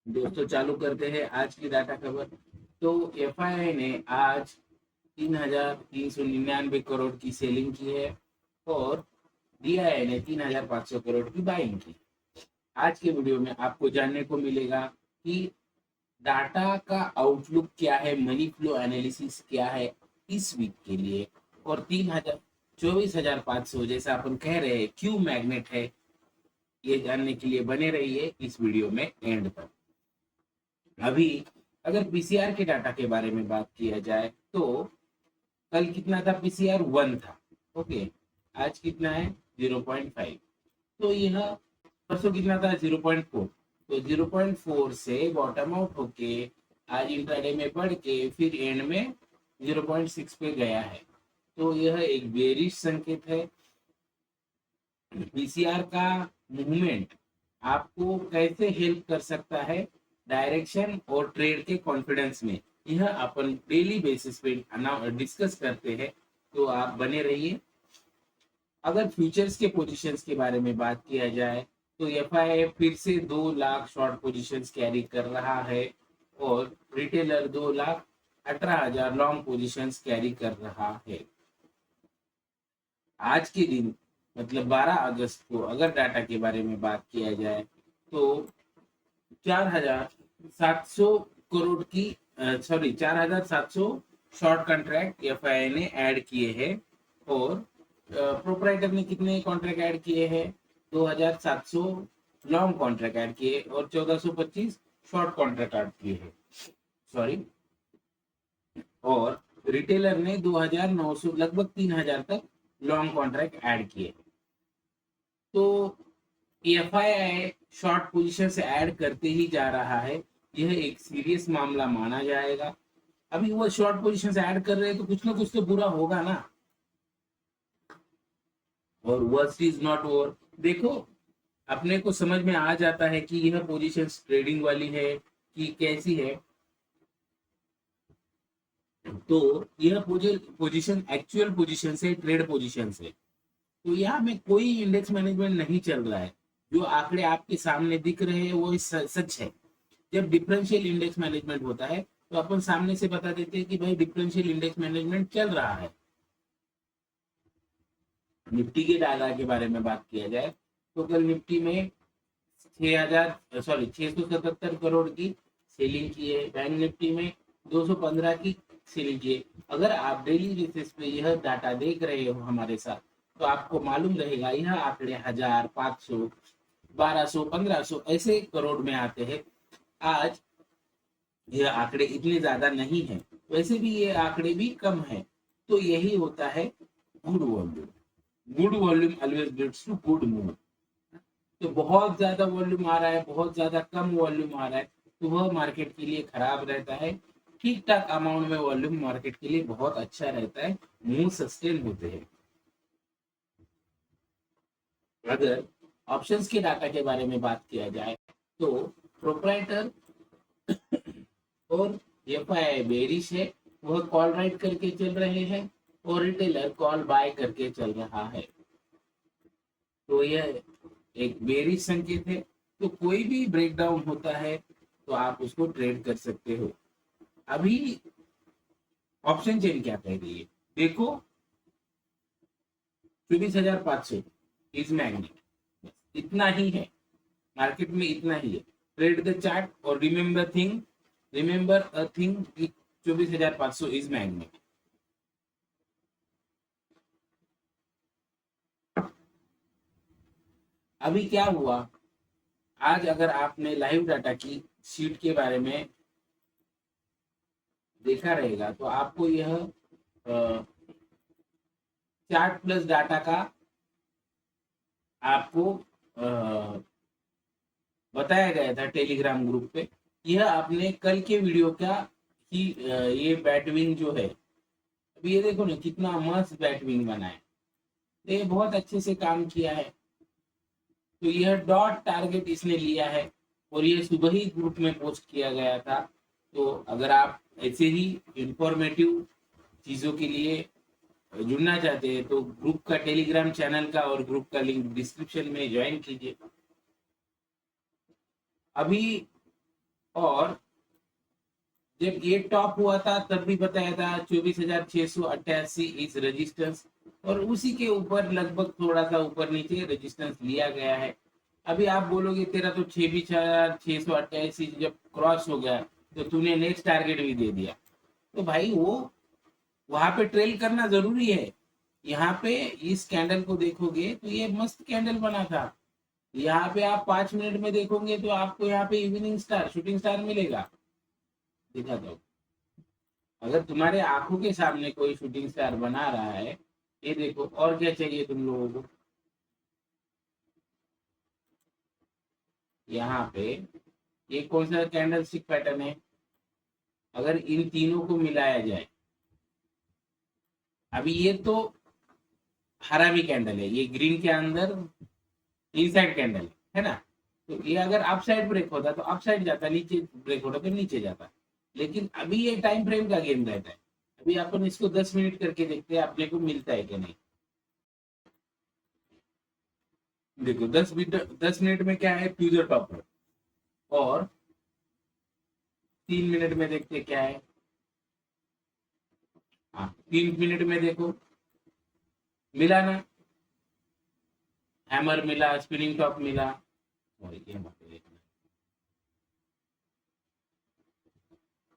दोस्तों चालू करते हैं आज की डाटा खबर। तो एफआईआई ने आज 3,399 करोड़ की सेलिंग की है और डीआईआई ने 3,500 करोड़ की बाइंग की। आज के वीडियो में आपको जानने को मिलेगा कि डाटा का आउटलुक क्या है, मनी फ्लो एनालिसिस क्या है इस वीक के लिए, और 24,500 जैसा अपन कह रहे हैं क्यों मैग्नेट है, ये जानने के लिए बने रहिए इस वीडियो में एंड तक। अभी अगर पीसीआर के डाटा के बारे में बात किया जाए तो कल कितना था, पीसीआर 1 था। ओके, आज कितना है 0.5। तो यह परसों कितना था 0.4। तो 0.4 से बॉटम आउट होके आज इंट्राडे में बढ़ के फिर एंड में 0.6 पे गया है। तो यह एक बेरिश संकेत है। पीसीआर का मूवमेंट आपको कैसे हेल्प कर सकता है डायरेक्शन और ट्रेड के कॉन्फिडेंस में, यह अपन डेली बेसिस पे डिस्कस करते हैं। तो आप बने रहिए। अगर फ्यूचर्स के पोजीशंस के बारे में बात किया जाए तो एफआईआई फिर से 2 लाख शॉर्ट पोजीशंस कैरी कर रहा है और रिटेलर 2,18,000 लॉन्ग पोजीशंस कैरी कर रहा है। आज के दिन मतलब 12 अगस्त को अगर डाटा के बारे में बात किया जाए तो 4,700 करोड़ की 4,700 शॉर्ट कॉन्ट्रैक्ट एफआईआई ने ऐड किए हैं और प्रोपराइटर ने कितने कॉन्ट्रैक्ट ऐड किए हैं, 2,700 लॉन्ग कॉन्ट्रैक्ट ऐड किए और 1,425 शॉर्ट कॉन्ट्रैक्ट ऐड किए हैं। सॉरी, और रिटेलर ने 2,900 लगभग 3,000 तक लॉन्ग कॉन्ट्रैक्ट ऐड किए। तो एफआईआई शॉर्ट पोजीशन से ऐड करते ही जा रहा है, यह एक सीरियस मामला माना जाएगा। अभी वो शॉर्ट पोजीशन से ऐड कर रहे हैं तो कुछ ना कुछ तो बुरा होगा ना। और वर्स्ट इज नॉट ओवर। देखो, अपने को समझ में आ जाता है कि यह पोजीशन ट्रेडिंग वाली है कि कैसी है। तो यह पोजीशन एक्चुअल पोजीशन से ट्रेड पोजीशन से, तो यहाँ में कोई इंडेक्स मैनेजमेंट नहीं चल रहा है। जो आंकड़े आपके सामने दिख रहे हैं वो सच है। जब डिफरेंशियल इंडेक्स मैनेजमेंट होता है तो अपन सामने से बता देते हैं कि भाई डिफरेंशियल इंडेक्स मैनेजमेंट चल रहा है। निफ्टी के डाटा के बारे में बात किया जाए तो कल निफ्टी में 6,77 करोड़ की सेलिंग की है। बैंक निफ्टी में 215 की सेलिंग की है। अगर आप डेली बेसिस पे यह डाटा देख रहे हो हमारे साथ तो आपको मालूम रहेगा यह आंकड़े 1,000, 500, 1,200, 1,500 ऐसे करोड़ में आते हैं। आज यह आंकड़े इतने ज्यादा नहीं है, वैसे भी ये आंकड़े भी कम है। तो यही होता है good volume. Good volume always leads to good move. तो बहुत ज्यादा वॉल्यूम आ रहा है, बहुत ज्यादा कम वॉल्यूम आ रहा है, तो वह मार्केट के लिए खराब रहता है। ठीक ठाक अमाउंट में वॉल्यूम मार्केट के लिए बहुत अच्छा रहता है, मूव सस्टेन होते हैं। अगर ऑप्शंस के डाटा के बारे में बात किया जाए तो प्रोप्राइटर और एफआईआई बेरिश है, वह कॉल राइट करके चल रहे हैं और रिटेलर कॉल बाय करके चल रहा है। तो यह एक बेरिश संकेत है। तो कोई भी ब्रेकडाउन होता है तो आप उसको ट्रेड कर सकते हो। अभी ऑप्शन चेन क्या कह रही है देखो, 24,500 इज मैग्नेट, इतना ही है मार्केट में, इतना ही है। ट्रेड द चार्ट और remember a thing, 24,500 is magnet. अभी क्या हुआ, आज अगर आपने लाइव डाटा की शीट के बारे में देखा रहेगा तो आपको यह चार्ट प्लस डाटा का आपको बताया गया था टेलीग्राम ग्रुप पे। यह आपने कल के वीडियो का ही ये बैटविंग जो है, अभी ये देखो ना कितना मस्त बैटविंग बना है। तो ये बहुत अच्छे से काम किया है। तो यह डॉट टारगेट इसने लिया है और ये सुबह ही ग्रुप में पोस्ट किया गया था। तो अगर आप ऐसे ही इंफॉर्मेटिव चीजों के लिए जुड़ना चाहते हैं तो ग्रुप का, टेलीग्राम चैनल का और ग्रुप का लिंक डिस्क्रिप्शन में ज्वाइन कीजिए। अभी और जब ये टॉप हुआ था तब भी बताया था 24,688 इस रेजिस्टेंस, और उसी के ऊपर लगभग थोड़ा सा ऊपर नीचे रेजिस्टेंस लिया गया है। अभी आप बोलोगे तेरा तो 26,688 जब क्रॉस हो गया तो तूने नेक्स्ट टारगेट भी दे दिया, तो भाई वो वहां पे ट्रेल करना जरूरी है। यहाँ पे इस कैंडल को देखोगे तो ये मस्त कैंडल बना था। यहाँ पे आप 5 मिनट में देखोगे तो आपको यहाँ पे इवनिंग स्टार, शूटिंग स्टार मिलेगा। दिखा दो, अगर तुम्हारे आंखों के सामने कोई शूटिंग स्टार बना रहा है, ये देखो, और क्या चाहिए तुम लोगों को। यहाँ पे ये कौन सा कैंडल स्टिक पैटर्न है, अगर इन तीनों को मिलाया जाए, अभी ये तो हरामी कैंडल है, ये ग्रीन के अंदर इनसाइड कैंडल है ना, तो ये अगर अप साइड ब्रेक होता तो अप साइड जाता, नीचे ब्रेक होता तो नीचे जाता। लेकिन अभी ये टाइम फ्रेम का गेम रहता है। अभी अपन इसको 10 मिनट करके देखते हैं अपने को मिलता है कि नहीं। देखो 10 मिनट में क्या है, टू द टॉप, और 3 मिनट में देखते क्या है। हाँ, 3 मिनट में देखो मिला ना, हैमर मिला, स्पिनिंग टॉप मिला, और ये देखना।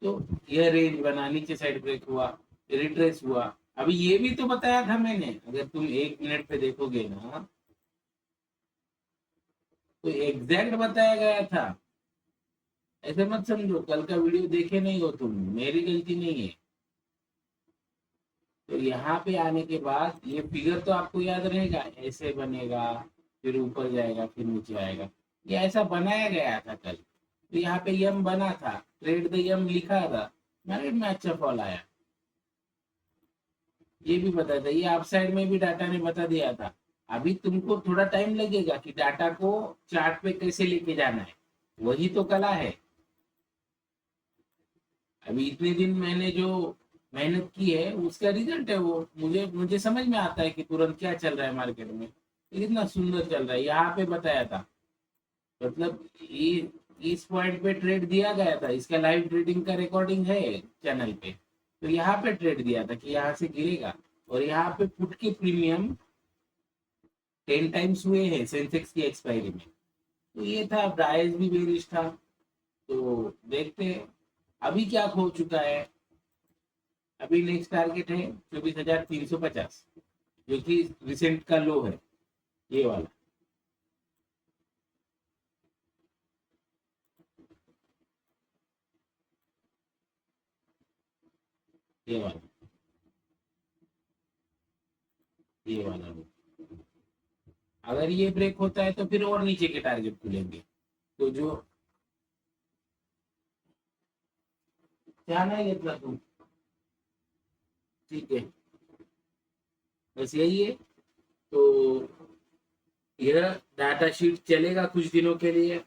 तो यह रेंज बना, नीचे साइड ब्रेक हुआ, रिट्रेस हुआ। अभी ये भी तो बताया था मैंने, अगर तुम 1 मिनट पे देखोगे ना तो एग्जैक्ट बताया गया था। ऐसे मत समझो कल का वीडियो देखे नहीं हो तुम, मेरी गलती नहीं है। तो यहाँ पे आने के बाद ये फिगर तो आपको याद रहेगा, ऐसे बनेगा, फिर ऊपर जाएगा, फिर नीचे आएगा। ये ऐसा बनाया गया था कल। तो यहाँ पे यम बना था, ट्रेड द यम लिखा था, मार्केट में अच्छा फॉल आया। ये भी बता था, ये अप साइड में भी डाटा ने बता दिया था। अभी तुमको थोड़ा टाइम लगेगा कि डाटा को चार्ट पे कैसे लेके जाना है, वही तो कला है। अभी इतने दिन मैंने जो मेहनत की है उसका रिजल्ट है वो। मुझे मुझे समझ में आता है कि तुरंत क्या चल रहा है मार्केट में। कितना सुंदर चल रहा है, यहाँ पे बताया था। मतलब ये इस पॉइंट पे ट्रेड दिया गया था, इसका लाइव ट्रेडिंग का रिकॉर्डिंग है चैनल पे। तो यहाँ पे ट्रेड दिया था कि यहाँ से गिरेगा, और यहाँ पे पुट के प्रीमियम 10 टाइम्स हुए हैं सेंसेक्स की एक्सपायरी में। तो ये था, प्राइस भी बेरिश था। तो देखते हैं अभी क्या हो चुका है। अभी नेक्स्ट टारगेट है 24,350, जो कि रिसेंट का लो है, ये वाला। ये वाला, ये वाला लो। अगर ये ब्रेक होता है तो फिर और नीचे के टारगेट खुलेंगे। तो जो क्या नहीं घेतला तू, ठीक है, बस यही है। तो यह डाटा शीट चलेगा कुछ दिनों के लिए,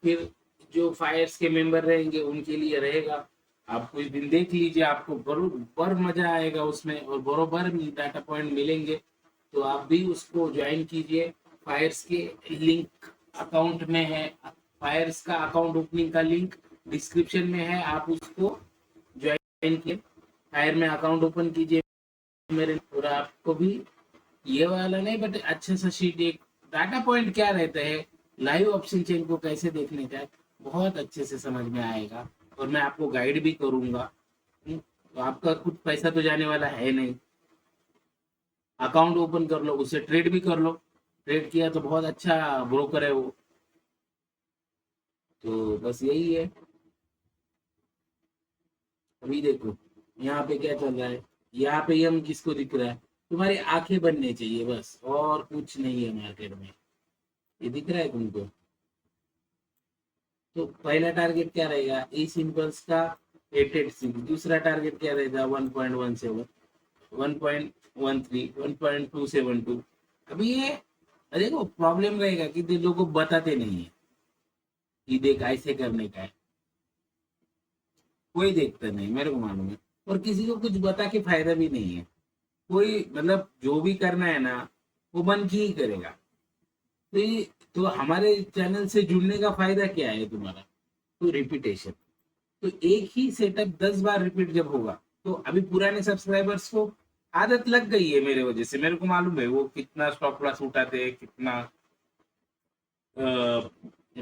फिर जो फायर्स के मेंबर रहेंगे उनके लिए रहेगा। आप कुछ दिन देख लीजिए, आपको बरोबर मजा आएगा उसमें, और बरोबर डाटा पॉइंट मिलेंगे। तो आप भी उसको ज्वाइन कीजिए। फायर्स के लिंक अकाउंट में है, फायर्स का अकाउंट ओपनिंग का लिंक डिस्क्रिप्शन में है, आप उसको ज्वाइन कीजिए, फायर में अकाउंट ओपन कीजिए मेरे। और आपको भी ये वाला नहीं बट अच्छा सा शीट, एक डाटा पॉइंट क्या रहता है, लाइव ऑप्शन चेन को कैसे देखने का है, बहुत अच्छे से समझ में आएगा। और मैं आपको गाइड भी करूंगा। तो आपका कुछ पैसा तो जाने वाला है नहीं, अकाउंट ओपन कर लो, उससे ट्रेड भी कर लो। ट्रेड किया तो बहुत अच्छा ब्रोकर है वो। तो बस यही है। अभी देखो यहाँ पे क्या चल रहा है, यहाँ पे यम किसको दिख रहा है, तुम्हारी आंखें बनने चाहिए बस, और कुछ नहीं है मार्केट में। ये दिख रहा है तुमको। तो पहला टारगेट क्या रहेगा, ई सिंपल्स का 886। दूसरा टारगेट क्या रहेगा, 1.17, 1.13, 1.272। अभी ये देखो प्रॉब्लम रहेगा कि लोगों को बताते नहीं है कि देख ऐसे करने का है, कोई देखता नहीं, मेरे को मालूम है। और किसी को कुछ बता के फायदा भी नहीं है। कोई मतलब जो भी करना है ना वो मन की ही करेगा। तो ये, तो हमारे चैनल से जुड़ने का फायदा क्या है तुम्हारा, तो रिपीटेशन, तो एक ही सेटअप 10 बार रिपीट जब होगा तो अभी पुराने सब्सक्राइबर्स को आदत लग गई है मेरे वजह से, मेरे को मालूम है वो कितना स्टॉप लॉस उठाते, कितना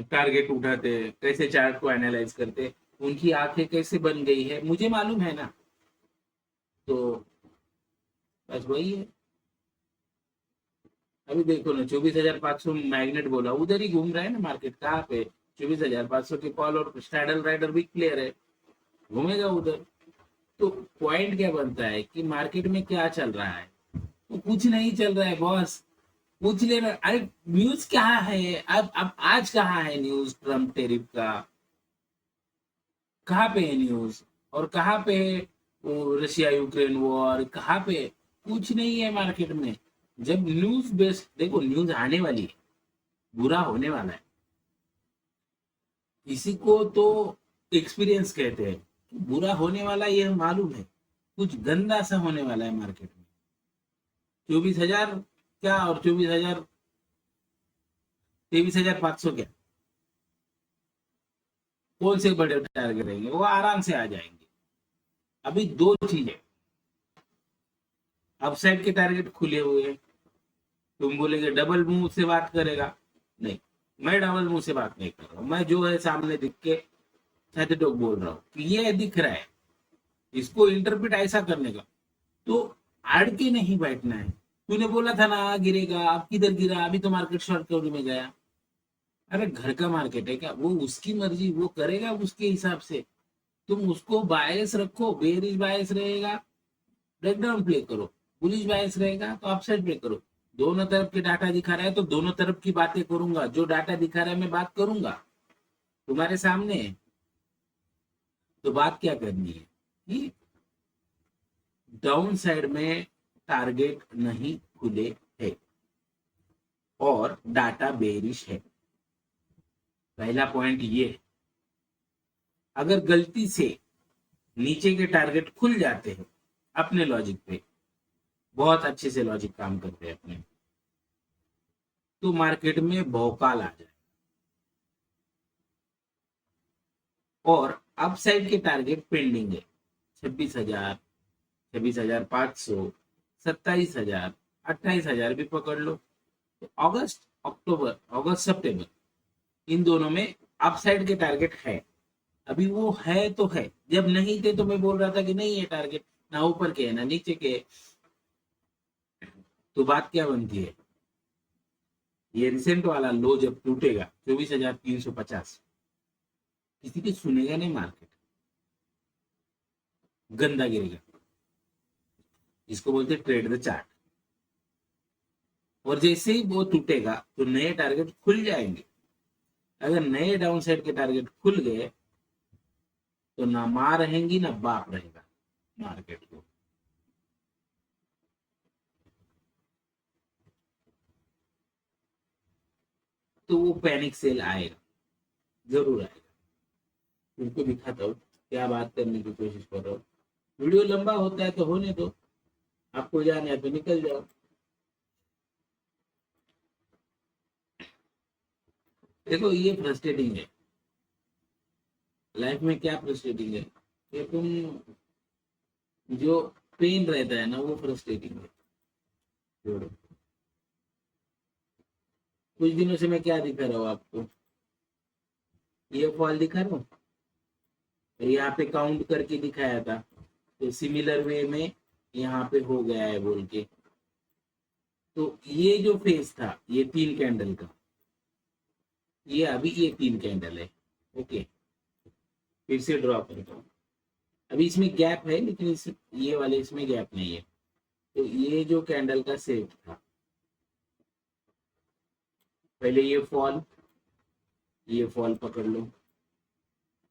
टारगेट उठाते, कैसे चार्ट को एनालाइज करते, उनकी आंखें कैसे बन गई है मुझे मालूम है ना। तो बस वही है। अभी देखो ना 24,500 मैग्नेट बोला, उधर ही घूम रहा है ना मार्केट, कहाँ पे 24,500 के कॉल और स्ट्रैडल राइडर भी क्लियर है, घूमेगा उधर। तो पॉइंट क्या बनता है कि मार्केट में क्या चल रहा है, तो कुछ नहीं चल रहा है बॉस, पूछ लेना। अरे न्यूज कहाँ है, अब आज कहाँ है न्यूज ट्रम्प टेरिफ का, कहाँ पे है न्यूज, और कहाँ पे है वो रशिया यूक्रेन वॉर, कहाँ पे है? कुछ नहीं है मार्केट में। जब न्यूज बेस्ड, देखो न्यूज आने वाली है, बुरा होने वाला है, इसी को तो एक्सपीरियंस कहते हैं। बुरा होने वाला ये मालूम है, कुछ गंदा सा होने वाला है मार्केट में। 24,000 क्या और 24,000, 23,500 क्या, कौन से बड़े टारगेट रहेंगे, वो आराम से आ जाएंगे। अभी दो चीजें, अपसाइड के टारगेट खुले हुए हैं। तुम बोलेगे डबल मुंह से बात करेगा, नहीं, मैं डबल मुंह से बात नहीं कर रहा हूँ, मैं जो है सामने दिख के छाती टोक बोल रहा हूँ कि ये दिख रहा है, इसको इंटरप्रेट ऐसा करने का। तो अड़ के नहीं बैठना है। तूने बोला था ना गिरेगा, अब किधर गिरा, अभी तो मार्केट शॉर्ट कवरी में गया। अरे घर का मार्केट है क्या, वो उसकी मर्जी, वो करेगा उसके हिसाब से। तुम उसको बायस रखो, बेरिश बायस रहेगा ब्रेकडाउन प्ले करो, बुलिश बायस रहेगा तो अपसाइड प्ले करो। दोनों तरफ के डाटा दिखा रहा है तो दोनों तरफ की बातें करूंगा, जो डाटा दिखा रहा है मैं बात करूंगा, तुम्हारे सामने है। तो बात क्या करनी है कि डाउन साइड में टारगेट नहीं खुले है और डाटा बेरिश है, पहला पॉइंट ये है। अगर गलती से नीचे के टारगेट खुल जाते हैं अपने लॉजिक पे, बहुत अच्छे से लॉजिक काम करते हैं अपने, तो मार्केट में भौकाल आ जाए। और अपसाइड के टारगेट पेंडिंग है, 26,000, 26,500, 27,000, 28,000 भी पकड़ लो। तो अगस्त अक्टूबर, अगस्त सितंबर, इन दोनों में अपसाइड के टारगेट है। अभी वो है तो है, जब नहीं थे तो मैं बोल रहा था कि नहीं है टारगेट, ना ऊपर के है ना नीचे के। तो बात क्या बनती है, ये रिसेंट वाला लो जब टूटेगा 24,350, किसी की सुनेगा नहीं मार्केट, गंदा गिरेगा, इसको बोलते ट्रेड द चार्ट। और जैसे ही वो टूटेगा तो नए टारगेट खुल जाएंगे। अगर नए डाउन साइड के टारगेट खुल गए तो ना माँ रहेंगी ना बाप रहेगा मार्केट को। तो वो पैनिक सेल आएगा, जरूर आएगा। तुमको दिखाता हूँ क्या बात करने की कोशिश कर रहा हूँ। वीडियो लंबा होता है तो होने दो, आपको जाना है तो निकल जाओ। देखो ये फ्रस्ट्रेटिंग है, लाइफ में क्या फ्रस्ट्रेटिंग है, कि तुम जो पेन रहता है ना वो फ्रस्ट्रेटिंग है। छोड़ो। कुछ दिनों से मैं क्या दिखा रहा हूँ आपको, ये फॉल दिखा रहा हूँ, यहाँ पे काउंट करके दिखाया था, तो सिमिलर वे में यहाँ पे हो गया है बोल के। तो ये जो फेस था ये 3 कैंडल का, ये अभी ये 3 कैंडल है। ओके, फिर से ड्रॉ करता हूँ। अभी इसमें गैप है लेकिन ये वाले इसमें गैप नहीं है। तो ये जो कैंडल का सेट था, पहले ये फॉल पकड़ लो,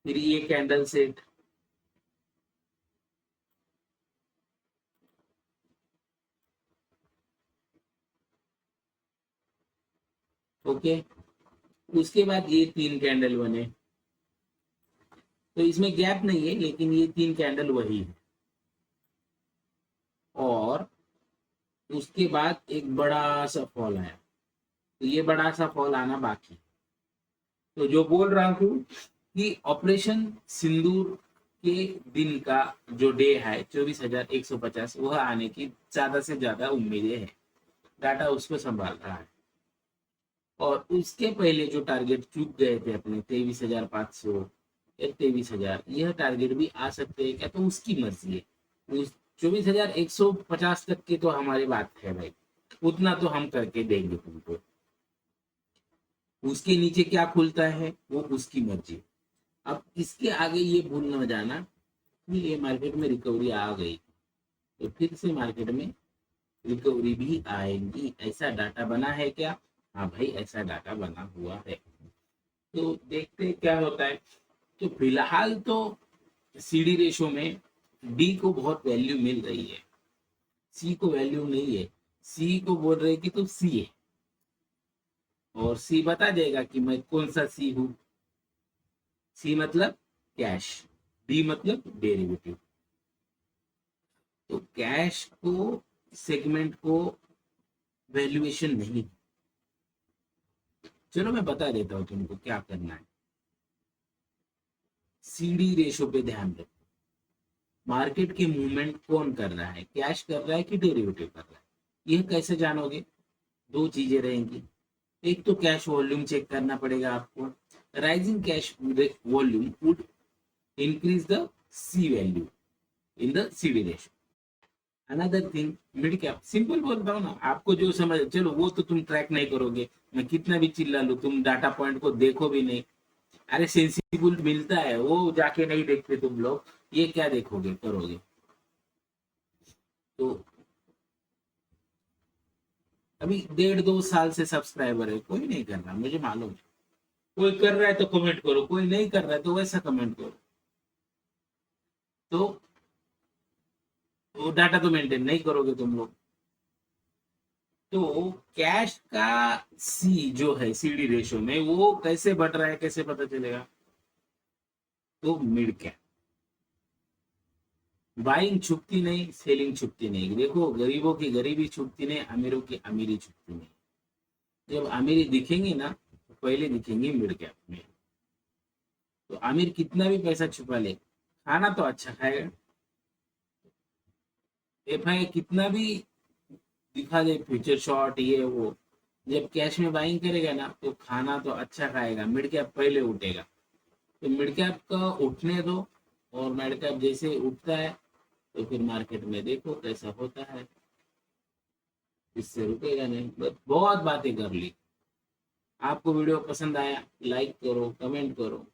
फिर ये कैंडल सेट, ओके, उसके बाद ये 3 कैंडल बने। तो इसमें गैप नहीं है लेकिन ये 3 कैंडल वही है। और उसके बाद एक बड़ा सा फॉल आया, तो ये बड़ा सा फॉल आना बाकी। तो जो बोल रहा हूँ कि ऑपरेशन सिंदूर के दिन का जो डे है 24,150 वह आने की ज्यादा से ज्यादा उम्मीदें हैं। डाटा उसको संभाल रहा है। और उसके पहले जो टारगेट चूक गए थे अपने 23,500 या 23,000, यह टारगेट भी आ सकते हैं क्या, तो उसकी मर्जी है। उस 24,150 तक की तो हमारी बात है भाई, उतना तो हम करके देंगे तुमको। उसके नीचे क्या खुलता है वो उसकी मर्जी। अब इसके आगे ये भूल न जाना कि ये मार्केट में रिकवरी आ गई तो फिर से मार्केट में रिकवरी भी आएगी। ऐसा डाटा बना है क्या? हाँ भाई, ऐसा डाटा बना हुआ है। तो देखते हैं क्या होता है। तो फिलहाल तो सीडी रेशो में डी को बहुत वैल्यू मिल रही है, सी को वैल्यू नहीं है। सी को बोल रहे कि तुम सी है, और सी बता देगा कि मैं कौन सा सी हूं। सी मतलब कैश, डी मतलब डेरिवेटिव। तो कैश को सेगमेंट को वैल्यूएशन नहीं। चलो मैं बता देता हूं तुमको क्या करना है। सीडी रेशो पे ध्यान रखो। मार्केट के मूवमेंट कौन कर रहा है, कैश कर रहा है कि डेरिवेटिव कर रहा है? यह कैसे जानोगे? दो चीजें रहेंगी। एक तो कैश वॉल्यूम चेक करना पड़ेगा आपको। Rising cash volume would increase the C value in the CD ratio. Another thing, mid cap. Simple बोल रहा हूँ ना आपको, जो समझ, चलो वो तो तुम ट्रैक नहीं करोगे, मैं कितना भी चिल्ला लूं तुम डाटा पॉइंट को देखो भी नहीं। अरे सेंसिबल मिलता है वो जाके नहीं देखते तुम लोग, ये क्या देखोगे करोगे? तो अभी 1.5-2 साल से सब्सक्राइबर है, कोई नहीं कर रहा, मुझे मालूम है। कोई कर रहा है तो कमेंट करो, कोई नहीं कर रहा है तो वैसा कमेंट करो। तो वो डाटा तो मेंटेन नहीं करोगे तुम लोग। तो कैश का सी जो है सीडी रेशो में, वो कैसे बढ़ रहा है कैसे पता चलेगा? तो मिड कैप। बाइंग छुपती नहीं, सेलिंग छुपती नहीं। देखो, गरीबों की गरीबी छुपती नहीं, अमीरों की अमीरी छुपती नहीं। जब अमीरी दिखेंगी ना तो पहले दिखेंगी मिड कैप में। तो अमीर कितना भी पैसा छुपा ले, खाना तो अच्छा खाएगा। एफआई कितना भी दिखा दे फ्यूचर शॉर्ट ये वो, जब कैश में बाइंग करेगा ना तो खाना तो अच्छा खाएगा, मिड कैप पहले उठेगा। तो मिड कैप का उठने दो, और मिड कैप जैसे उठता है तो फिर मार्केट में देखो कैसा होता है। इससे रुकेगा नहीं। बस बहुत बातें कर ली। आपको वीडियो पसंद आया, लाइक करो, कमेंट करो।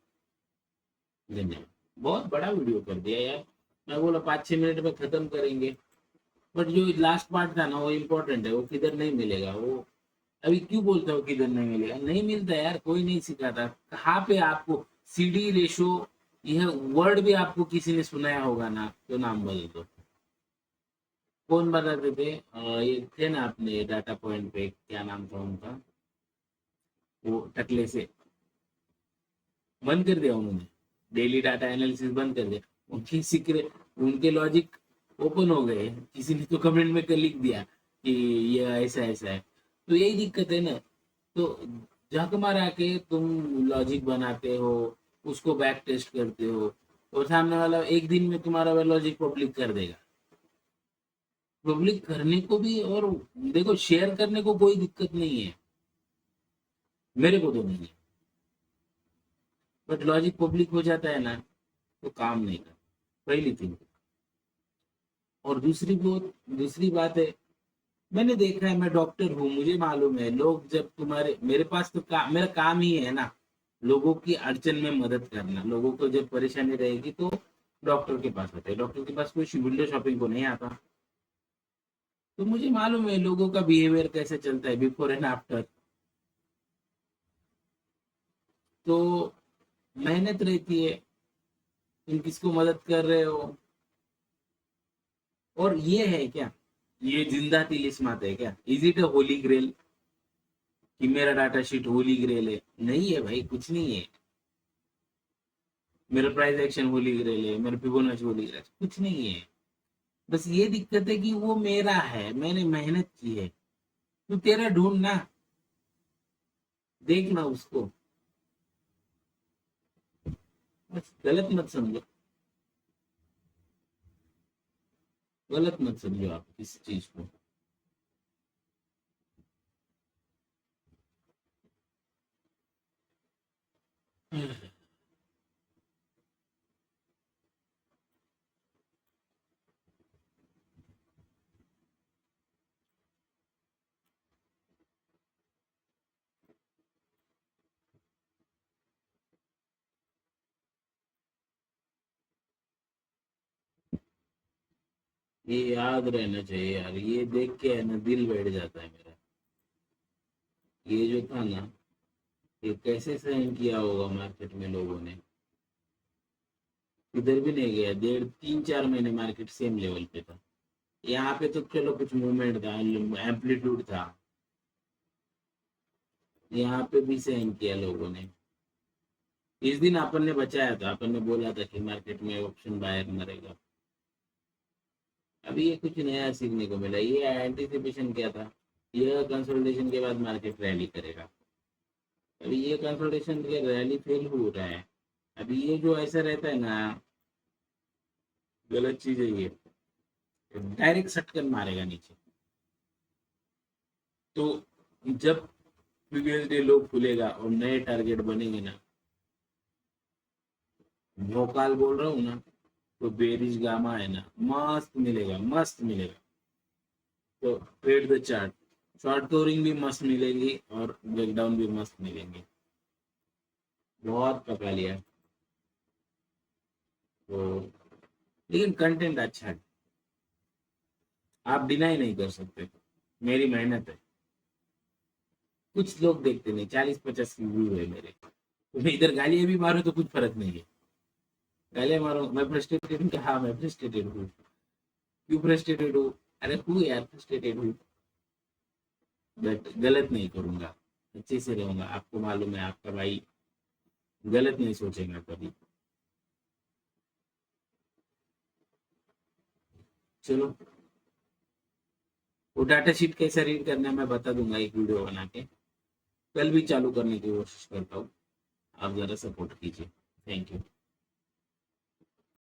धन्यवाद। बहुत बड़ा वीडियो कर दिया यार। मैं बोला 5-6 मिनट में खत्म करेंगे, बट जो लास्ट पार्ट था ना वो इम्पोर्टेंट है, वो किधर नहीं मिलेगा वो। अभी क्यों बोलता हूँ किधर नहीं मिलेगा? नहीं मिलता यार, कोई नहीं सिखाता। कहाँ पे आपको सीडी रेशो, यह वर्ड भी आपको किसी ने सुनाया होगा ना, तो नाम बदल दो। कौन बताते थे? ये थे ना अपने डाटा पॉइंट पे, क्या नाम था उनका, वो टकले से, बंद कर दिया उन्होंने। डेली डाटा एनालिसिस बंद कर दिया। उनकी सीक्रेट, उनके लॉजिक ओपन हो गए। किसी ने तो कमेंट में कर लिख दिया कि ये ऐसा ऐसा है। तो यही दिक्कत है ना। तो झक मारा के तुम लॉजिक बनाते हो, उसको बैक टेस्ट करते हो, और सामने वाला एक दिन में तुम्हारा वह लॉजिक पब्लिक कर देगा। पब्लिक करने को भी, और देखो शेयर करने को कोई दिक्कत नहीं है, मेरे को तो नहीं है। बट लॉजिक पब्लिक हो जाता है ना तो काम नहीं करता, पहली थिंग। और दूसरी बात है, मैंने देखा है, मैं डॉक्टर हूँ, मुझे मालूम है, लोग जब तुम्हारे, मेरे पास तो मेरा काम ही है ना लोगों की अड़चन में मदद करना। लोगों को जब परेशानी रहेगी तो डॉक्टर के पास आते हैं, डॉक्टर के पास कोई विंडो शॉपिंग को नहीं आता। तो मुझे मालूम है लोगों का बिहेवियर कैसे चलता है बिफोर एंड आफ्टर। तो मेहनत रहती है, तुम किसको मदद कर रहे हो। और ये है क्या, ये जिंदा तिलिस्मात है क्या? Is it a holy grail कि मेरा डाटा शीट होली ग्रेल है? नहीं है भाई, कुछ नहीं है। मेरा प्राइस एक्शन होली ग्रेल है, मेरा फिबोनाची होली ग्रेल, कुछ नहीं है। बस ये दिक्कत है कि वो मेरा है, मैंने मेहनत की है। तू तेरा ढूंढना, देखना उसको। बस गलत मत समझो, गलत मत समझो आप किसी चीज को। ये याद रहना चाहिए यार, ये देख के है ना दिल बैठ जाता है मेरा। ये जो था ना, ये कैसे सहन किया होगा मार्केट में लोगों ने। इधर भी नहीं गया, 1.5 3 4 महीने मार्केट सेम लेवल पे था। यहाँ पे तो चलो कुछ मूवमेंट था, एम्पलीट्यूड था, यहाँ पे भी सहन किया लोगों ने। इस दिन अपन ने बचाया था, अपन ने बोला था कि मार्केट में ऑप्शन बायर मरेगा। अभी ये कुछ नया सीखने को मिला। ये एंटीसिपेशन क्या था, ये कंसोलिडेशन के बाद मार्केट रैली करेगा। अभी ये कंसोलिडेशन के रैली फेल हो रहा है। अभी ये जो ऐसा रहता है ना, गलत चीज है ये, डायरेक्ट सटकन मारेगा नीचे। तो जब प्रीवियस डे लो खुलेगा और नए टारगेट बनेंगे ना, भोकाल बोल रहा हूँ ना, तो बेरिज गामा है ना, मस्त मिलेगा, मस्त मिलेगा। तो trade the chart, short covering भी मस्त मिलेगी और ब्रेकडाउन भी मस्त मिलेंगे। बहुत पका लिया तो, लेकिन कंटेंट अच्छा है, आप डिनाई नहीं कर सकते। मेरी मेहनत है, कुछ लोग देखते नहीं, 40 50 व्यू है मेरे। तो मैं इधर गालियां भी मारूं तो कुछ फर्क नहीं है। गालियां मारो, मैं फ्रस्ट्रेटेड हूँ, हाँ मैं फ्रस्ट्रेटेड हूँ। क्यों फ्रस्ट्रेटेड हूँ? अरे हूँ यार, फ्रस्ट्रेटेड हूँ, बट गलत नहीं करूंगा, अच्छे से रहूंगा। आपको मालूम है, आपका भाई गलत नहीं सोचेगा कभी। चलो, वो डाटा शीट कैसे रीड करना है मैं बता दूंगा एक वीडियो बना के। कल भी चालू करने की कोशिश करता हूँ, आप जरा सपोर्ट कीजिए। Thank you.